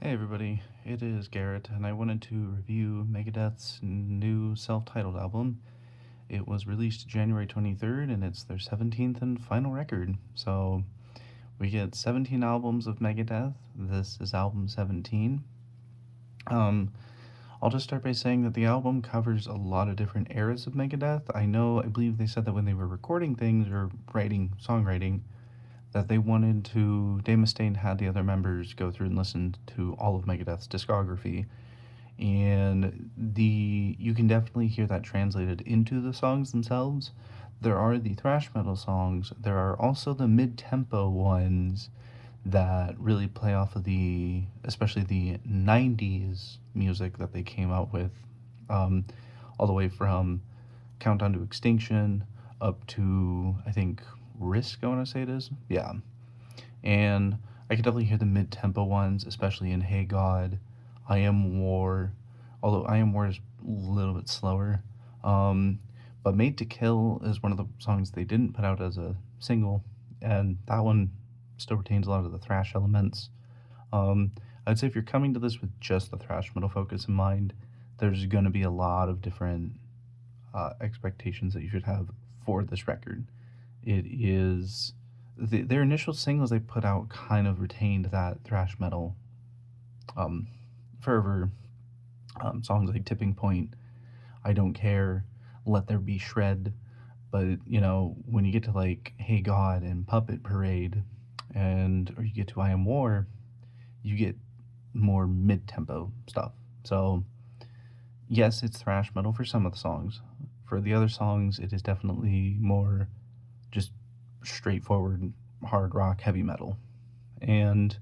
Hey everybody, it is Garrett, and I wanted to review Megadeth's new self-titled album. It was released January 23rd, and it's their 17th and final record. So we get 17 albums of Megadeth. This is album 17. Um, I'll just start by saying that the album covers a lot of different eras of Megadeth. I believe they said that when they were recording things or songwriting, that they wanted to. Dave Mustaine had the other members go through and listen to all of Megadeth's discography, and you can definitely hear that translated into the songs themselves. There are the thrash metal songs. There are also the mid-tempo ones that really play off of especially the '90s music that they came out with, um, all the way from Countdown to Extinction up to I think Risk. I want to say it is, yeah. And I could definitely hear the mid-tempo ones, especially in Hey God, I Am War. Although I Am War is a little bit slower. Um, but Made to Kill is one of the songs they didn't put out as a single, and that one still retains a lot of the thrash elements. Um, I'd say if you're coming to this with just the thrash metal focus in mind, there's going to be a lot of different expectations that you should have for this record. It is their initial singles they put out kind of retained that thrash metal um, fervor. Songs like Tipping Point, I Don't Care, Let There Be Shred. But, when you get to like Hey God and Puppet Parade, or you get to I Am War, you get more mid tempo stuff. So, yes, it's thrash metal for some of the songs. For the other songs, it is definitely more just straightforward hard rock, heavy metal. And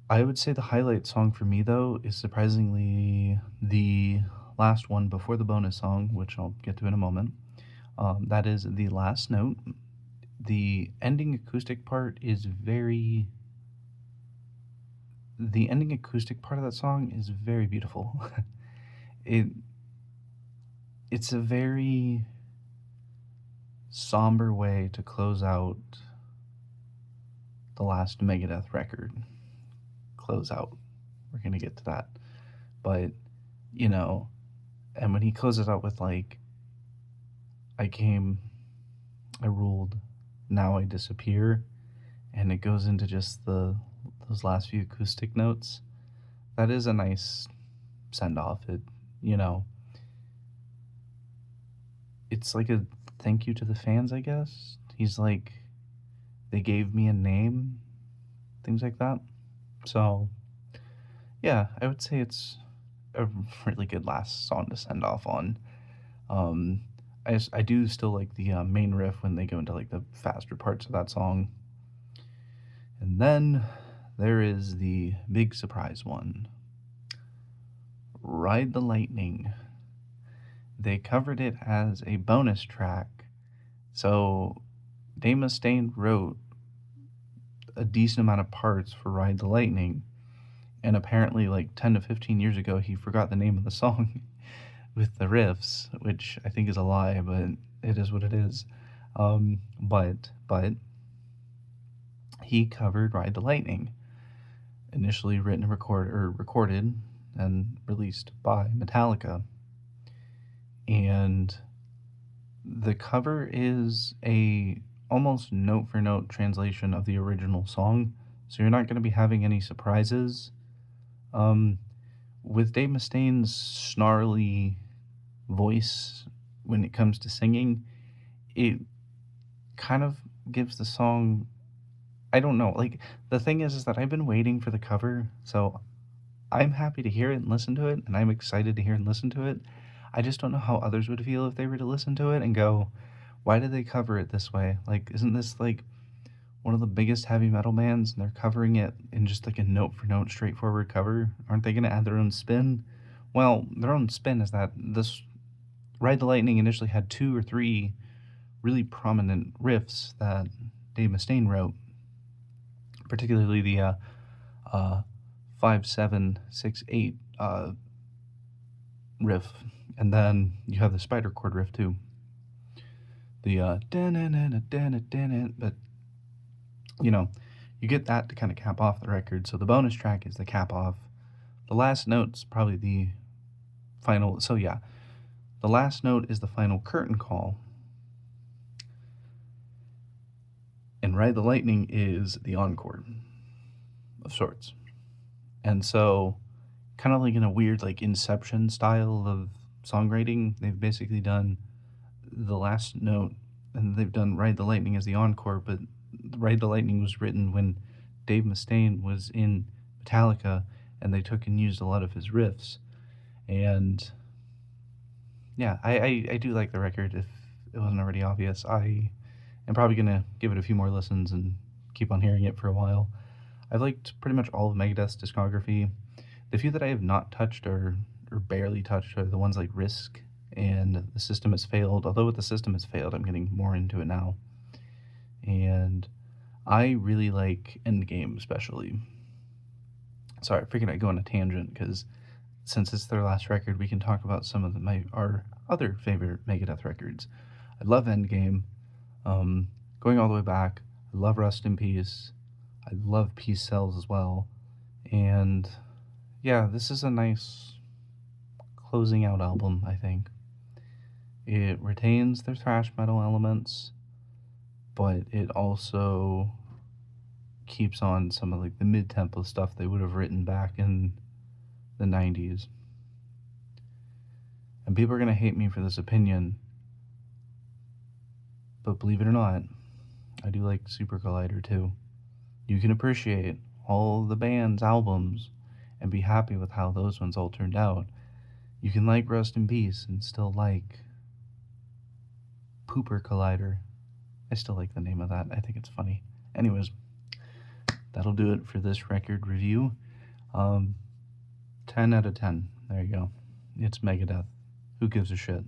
I would say the highlight song for me, though, is surprisingly the last one before the bonus song, which I'll get to in a moment. That is The Last Note. The ending acoustic part is very. The ending acoustic part of that song is very beautiful. it it's a very somber way to close out the last Megadeth record. Close out. We're gonna get to that, but you know, and when he closes out with like, "I came, I ruled, now I disappear," and it goes into just those last few acoustic notes. That is a nice send off. You know, it's like a thank you to the fans, I guess. He's like, they gave me a name, things like that. So, yeah, I would say it's a really good last song to send off on. Um, I do still like the main riff when they go into like the faster parts of that song. And then there is the big surprise one, Ride the Lightning. They covered it as a bonus track. So Dave Mustaine wrote a decent amount of parts for Ride the Lightning. And apparently, like 10 to 15 years ago, he forgot the name of the song with the riffs, which I think is a lie, but it is what it is. But he covered Ride the Lightning, initially written and recorded and released by Metallica. And the cover is a almost note for note translation of the original song, so you're not going to be having any surprises. Um, with Dave Mustaine's snarly voice when it comes to singing, it kind of gives the song. I don't know. Like, the thing is that I've been waiting for the cover, so I'm happy to hear it and listen to it, and I'm excited to hear and listen to it. I just don't know how others would feel if they were to listen to it and go, why did they cover it this way? Like, isn't this like one of the biggest heavy metal bands and they're covering it in just like a note for note straightforward cover? Aren't they going to add their own spin? Well, their own spin is that this Ride the Lightning initially had two or three really prominent riffs that Dave Mustaine wrote, particularly the 5-7-6-8 riff, and then you have the spider chord riff too. The but you know, you get that to kind of cap off the record. So the bonus track is the cap off. The last note's probably the final. So yeah, the last note is the final curtain call. And Ride the Lightning is the encore of sorts. And so, kind of like in a weird, like Inception style of songwriting, they've basically done the last note and they've done Ride the Lightning as the encore, but Ride the Lightning was written when Dave Mustaine was in Metallica and they took and used a lot of his riffs. And yeah, I do like the record if it wasn't already obvious. I am probably going to give it a few more listens and keep on hearing it for a while. I've liked pretty much all of Megadeth's discography. The few that I have not touched or barely touched are the ones like Risk and The System Has Failed. Although with The System Has Failed, I'm getting more into it now. And I really like Endgame, especially. Sorry, I figured I'd go on a tangent because since it's their last record, we can talk about some of our other favorite Megadeth records. I love Endgame. Going all the way back, I love Rust in Peace. I love Peace Cells as well. And yeah, this is a nice closing out album, I think. It retains their thrash metal elements, but it also keeps on some of like the mid-tempo stuff they would have written back in the 90s. And people are going to hate me for this opinion, but believe it or not, I do like Super Collider too. You can appreciate all the band's albums and be happy with how those ones all turned out. You can like Rust in Peace and still like Pooper Collider. I still like the name of that. I think it's funny. Anyways, that'll do it for this record review. 10 out of 10. There you go. It's Megadeth. Who gives a shit?